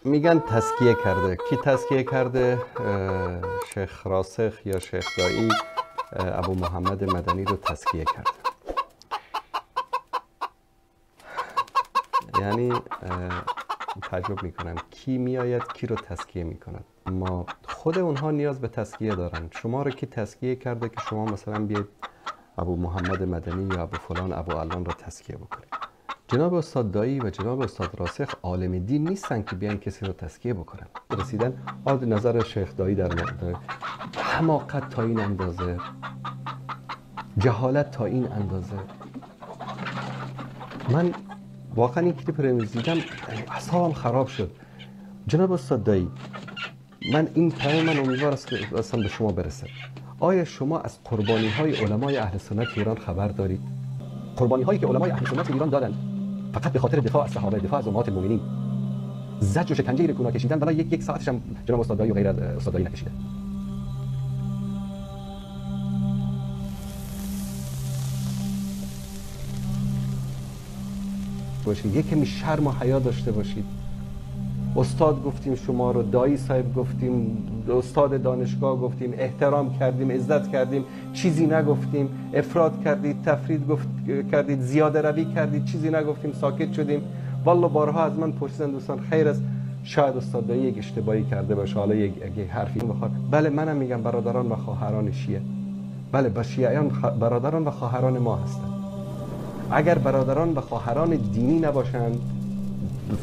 میگن تزکیه کرده. کی تزکیه کرده؟ شیخ راسخ یا شیخ دایی ابو محمد مدنی رو تزکیه کرده. یعنی تعجب میکنم کی میآید کی رو تزکیه میکند. ما خود اونها نیاز به تزکیه دارن. شما رو کی تزکیه کرده که شما مثلا بیاید ابو محمد مدنی یا ابو فلان ابو علان رو تزکیه بکنید؟ جناب استاد دایی و جناب استاد راسخ عالم دین نیستن که بیان کسی رو تزکیه بکنن. رسیدن نظر شیخ دایی در مورد حماقت تا این اندازه، جهالت تا این اندازه. من واقعا این کلیپ رو دیدم اعصابم خراب شد. جناب استاد دایی، من این پیام من امیدوار است که اصلا به شما برسه. آیا شما از قربانی های علمای اهل سنت ایران خبر دارید؟ قربانی هایی که علمای اهل سنت ایران دادن فقط به خاطر دفاع از صحابه، دفاع از امهات المؤمنین، زجر و شکنجه رو کشیدن، ولی یک ساعتش هم جناب استاد دایی و غیر از استاد دایی نکشیده. باشید یک کمی شرم و حیا داشته باشید. استاد گفتیم شما رو، دایی صاحب گفتیم، استاد دانشگاه گفتیم، احترام کردیم، عزت کردیم، چیزی نگفتیم. افراد کردید، تفرید کردید، زیاده روی کردید، چیزی نگفتیم، ساکت شدیم. والله بارها از من پرسیدن دوستان خیر است شاید استاد دایی یک اشتباهی کرده باشه، حالا یک حرفی بخواد. بله منم میگم برادران و خواهران شیعه، بله با شیعیان برادران و خواهران ما هستند. اگر برادران و خواهران دینی نباشند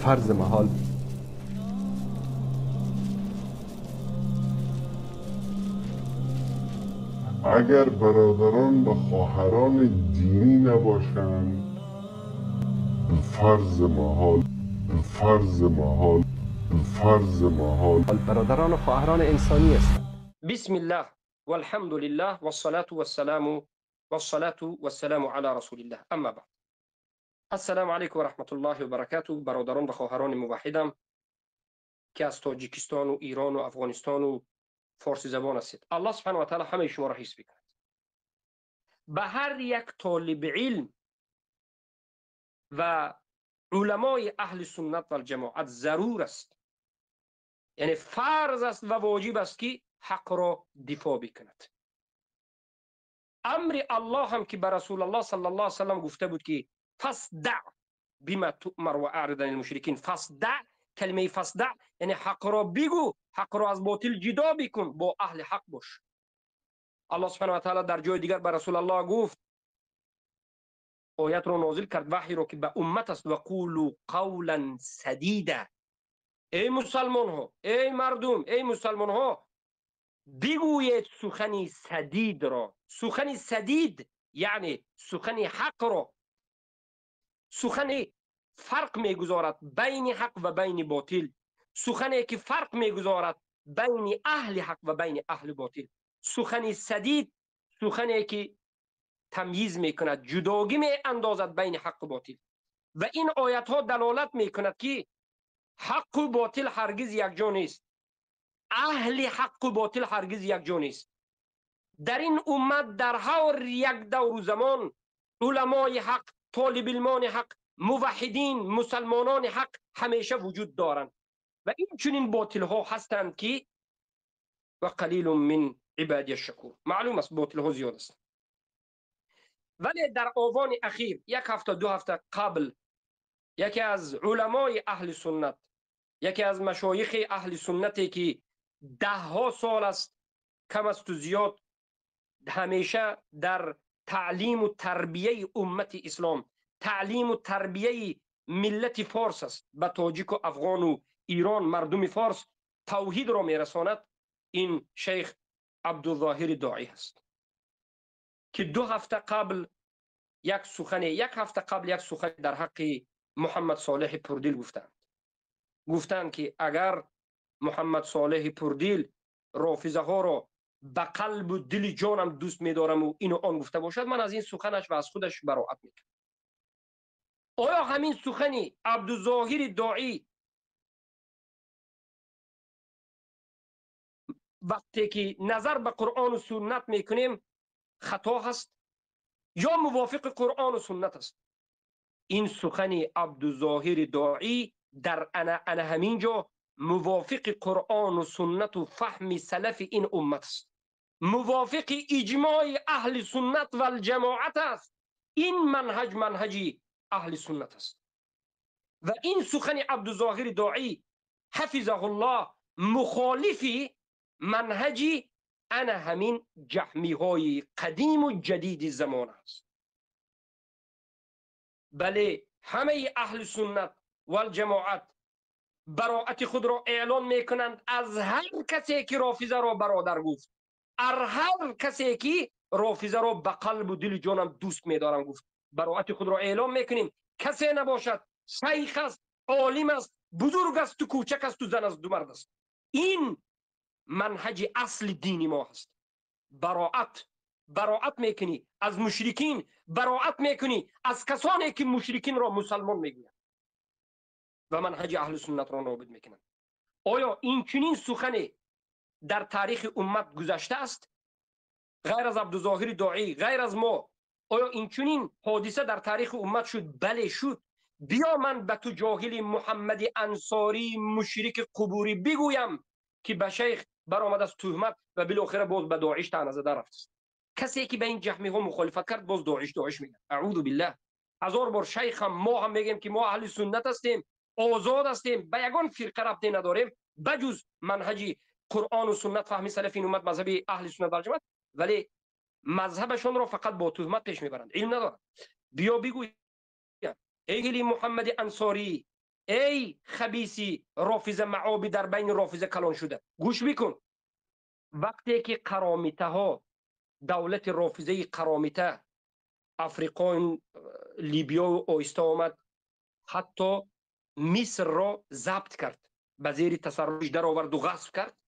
فرض محال اگر برادران و خواهران دینی نباشند فرض محال برادران و خواهران انسانی هستند. بسم الله والحمد لله والصلاة والسلام على رسول الله. اما بعد، السلام علیکم و رحمت الله و برکاته. برادران و خواهران موحدم که از تاجیکستان و ایران و افغانستان و فارسی زبان هستید، الله سبحانه و تعالی همه شما را حفظ بکند. به هر یک طالب علم و علمای اهل سنت و الجماعت ضرور است، یعنی فرض است و واجب است که حق را دفاع بکند. امر الله هم که بر رسول الله صلی الله علیه و سلم گفته بود که فصدع بما تؤمر و اعرض عن المشرکین. فصدع، کلمه فصدع یعنی حق را بگو، حق را از باطل جدا بکن، با اهل حق باش. الله سبحانه و تعالی در جای دیگر بر رسول الله گفت، آیت را نازل کرد، وحی را که به امت است، و قولوا قولا سدیدا. ای مسلمان ها، ای مردم، ای مسلمان ها، بگویید سخنی سدید را. سخنی سدید یعنی سخنی حق را، سخنی فرق میگذارد بین حق و بین باطل، سخنی که فرق میگذارد بین اهل حق و بین اهل باطل. سخنی سدید، سخنی که تمییز میکند، جداگی می اندازد بین حق و باطل. و این آیت ها دلالت میکند که حق و باطل هرگز یک جا نیست، اهل حق و باطل هرگز یک جا نیست. در این امت در هر یک دور و زمان علمای حق، طالب علمان حق، موحدین، مسلمانان حق همیشه وجود دارند و این چنین باطل ها هستند که و قلیل من عبادی الشکور. معلوم است باطل ها زیاد است. ولی در آوان اخیر، یک هفته دو هفته قبل، یکی از علمای اهل سنت، یکی از مشایخ اهل سنتی که ده ها سال است کم است و زیاد همیشه در تعلیم و تربیه امت اسلام، تعلیم و تربیه ملت فارس است، به تاجیک و افغان و ایران، مردم فارس توحید را میرساند. این شیخ عبدالظاهر داعی است که یک هفته قبل یک سخن در حق محمد صالح پردیل گفتند که اگر محمد صالح پردیل رافضه ها را به قلب و دل جانم دوست می‌دارم و اینو آن گفته باشد، من از این سخنش و از خودش براءت میکنم. آیا همین سخنی عبدالظاهر داعی وقتی که نظر به قرآن و سنت میکنیم خطا هست یا موافق قرآن و سنت است؟ این سخن عبدالظاهر داعی در انا همینجا موافق قرآن و سنت و فهم سلف این امت است، موافق اجماع اهل سنت و الجماعت است. این منهجی اهل سنت است و این سخن عبدالظاهر داعی حفظه الله مخالفی منهجی انا همین جهمی های قدیم و جدید زمان است. بله همه اهل سنت و الجماعت براءت خود را اعلان میکنند از هر کسی که رافضه را برادر گفت، هر کسی که رافضه را به قلب و دل جانم دوست میدارم گفت، براءت خود را اعلان میکنیم. کسی نباشد، شیخ است، عالم است، بزرگ است تو کوچک است تو زن است دو مرد است، این منهج اصل دینی ما هست. براءت میکنی از مشرکین، براءت میکنی از کسانی که مشرکین را مسلمان میگویند و منهج اهل سنت را نابود میکنند. آیا این چنین سخنی در تاریخ امت گذشته است؟ غیر از عبدالظاهر داعی، غیر از ما، آیا این چنین حادثه در تاریخ امت شد؟ بله شد. بیا من به تو جاهل محمد انصاری مشرک قبوری بگویم که به شیخ برآمد از تهمت و بالاخره باز به داعش طعنه زده رفت. کسی که به این جهمی ها مخالفت کرد باز داعش میگه. اعوذ بالله. هزار بار شیخ هم ما هم میگیم که ما اهل سنت هستیم، آزاد هستیم، به یگان فرقه ربطی نداریم بجز منهج قرآن و سنت فهم سلف این امت، مذهب اهل سنت و جماعت، ولی مذهبشون را فقط با تهمت پیش میبرند، علم ندارند. بیا بگوی ای محمد انصاری، ای خبیسی رافضه معابی در بین رافضه کلان شده، گوش بکن. وقتی که قرامیته ها، دولت رافضه قرامیته افریقا، لیبیا و آیستا آمد، حتی مصر را ضبط کرد، به زیر تصرفش در آورد و غصب کرد،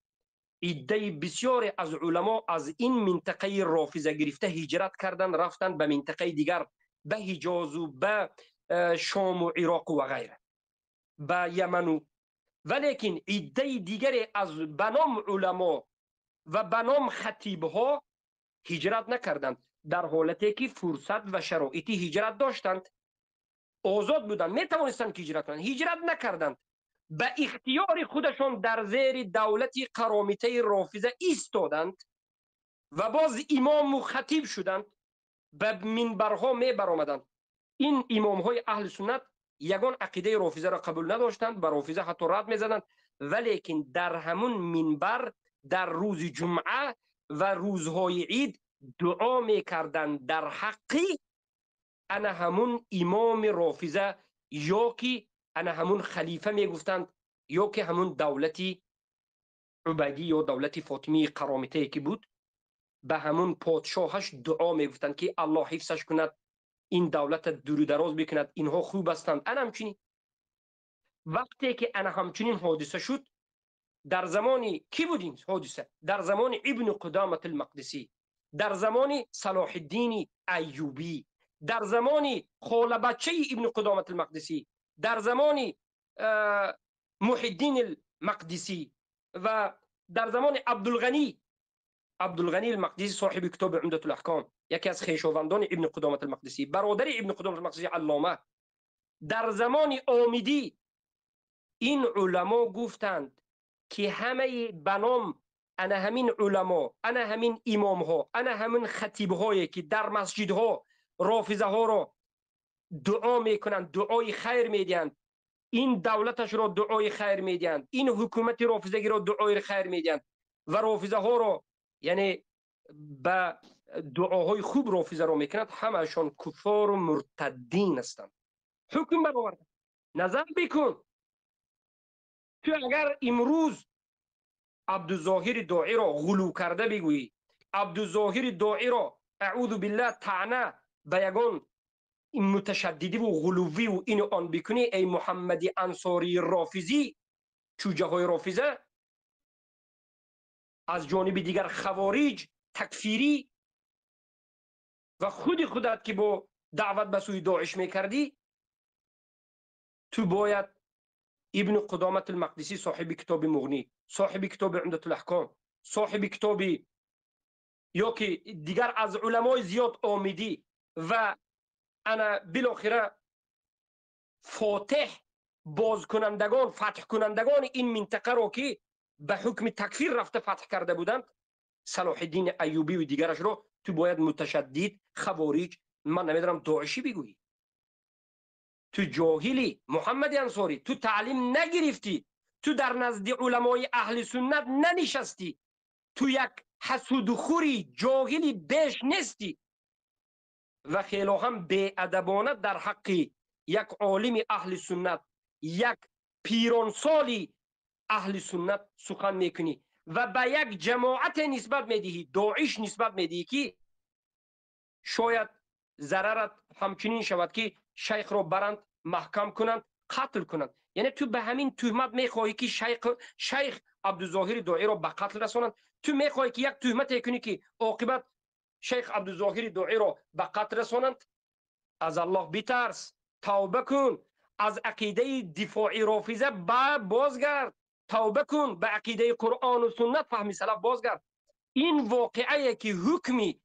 عده بسیار از علما از این منطقه رافضه گرفته هجرت کردند، رفتند به منطقه دیگر، به حجاز و به شام و عراق و غیره، به یمن و ولیکن عده دیگری از بنام علما و بنام خطیب ها هجرت نکردند، در حالتی که فرصت و شرایطی هجرت داشتند، آزاد بودند، می توانستند که هجرت کنند، هجرت نکردند، به اختیار خودشان در زیر دولت قرامیته رافضه ایستادند و باز امام و خطیب شدند، به منبرها می برآمدند. این امام های اهل سنت یگان عقیده رافضه را قبول نداشتند، به رافضه حتی رد می زدند، ولیکن در همون منبر در روز جمعه و روزهای عید دعا می کردند در حقی انا همون امام رافضه، یا که انا همون خلیفه می گفتند، یا که همون دولتی عبیدی یا دولت فاطمی قرامیته که بود، به همون پادشاهش دعا می گفتند که الله حفظش کند، این دولت دور دراز بکند، اینها خوب هستند. انا همچنین وقتی که انا همچنین حادثه شد، در زمان کی بود این حادثه؟ در زمان ابن قدامه المقدسی، در زمان صلاح الدین ایوبی، در زمان خال بچه ابن قدامه المقدسی، در زمان محی الدین المقدسی و در زمان عبدالغنی المقدسی صاحب کتاب عمدة الاحکام، یکی از خویشاوندان ابن قدامه المقدسی، برادر ابن قدامه المقدسی علامه. در زمان آمدی این علما گفتند که همه بنام انا همین علما، انا همین امام ها، انا همین خطیب هایی که در مسجد ها رافضه ها را دعا میکنند، دعای خیر میدهند، این دولتش را دعای خیر میدهند، این حکومت رافضگی را دعای خیر میدهند و رافضه ها را یعنی به دعاهای خوب رافضه را میکنند، همهشان کفار و مرتدین هستند. حکم برآورد. نظر بکن تو اگر امروز عبدالظاهر داعی را غلو کرده بگویی، عبدالظاهر داعی را اعوذ بالله طعنه به یگان متشددی و غلووی و این آن بکنی، ای محمد انصاری رافضی، چوجه های رافضه، از جانب دیگر خوارج تکفیری و خودت که با دعوت به سوی داعش میکردی، تو باید ابن قدامه المقدسی صاحب کتاب مغنی، صاحب کتاب عمدة الاحکام، صاحب کتاب یا که دیگر از علمای زیاد آمدی و انا بالاخره فاتح باز کنندگان فتح کنندگان این منطقه رو که به حکم تکفیر رفته فتح کرده بودند، صلاح الدین ایوبی و دیگرش رو تو باید متشدد، خوارج، من نمیدونم داعشی بگویی. تو جاهلی محمد انصاری، تو تعلیم نگرفتی، تو در نزد علمای اهل سنت ننشستی، تو یک حسودخوری جاهلی بیش نیستی و خیلی هم بی‌ادبانه در حق یک عالم اهل سنت، یک پیرانسالی اهل سنت سخن میکنی و به یک جماعت نسبت میدهی، داعش نسبت میدهی که شاید ضررت همچنین شود که شیخ رو برند، محکم کنند، قتل کنند. یعنی تو به همین تهمت میخواهی که شیخ عبدالظاهر داعی رو به قتل رسانند. تو میخواهی که یک تهمت کنی که عاقبت شیخ عبدالظاهر داعی رو به قتل رسانند. از الله بترس، توبه کن، از عقیده دفاعی رافضه بازگرد، توبه کن، به عقیده قرآن و سنت فهم سلف بازگرد. این واقعه که حکمی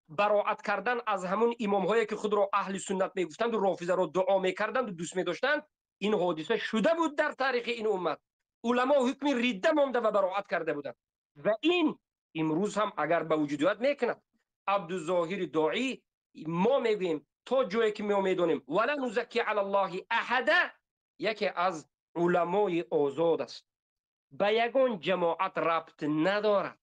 براعت کردن از همون امام هایی که خود را اهل سنت میگفتند و رافضه را دعا میکردند و دوست میداشتند، این حادثه شده بود در تاریخ این امت. علما حکم ریده مانده و براعت کرده بودند و این امروز هم اگر به وجودیت میکند. عبدالظاهر داعی، ما میگوییم تا جایی که ما میدونیم ولا نزکی علی الله احد، یکی از علمای آزاد است، به یگان جماعت ربط ندارد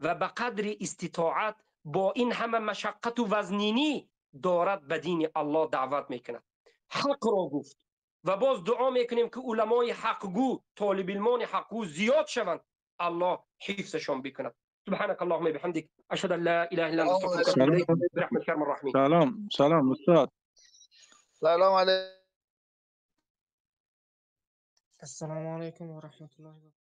و به قدر استطاعت با این همه مشقت و وزنینی دارد به دین الله دعوت میکند. حق را گفت و باز دعا میکنیم که علمای حقگو، طالب علمان حقگو زیاد شوند، الله حفظشان بکند. سبحانك اللهم وبحمدك اشهد ان لا اله الا انت استغفرك واتوب سلام اليك برحمتك يا ارحم الراحمين. سلام استاذ. سلام علیکم. السلام عليكم ورحمة الله وبركاته.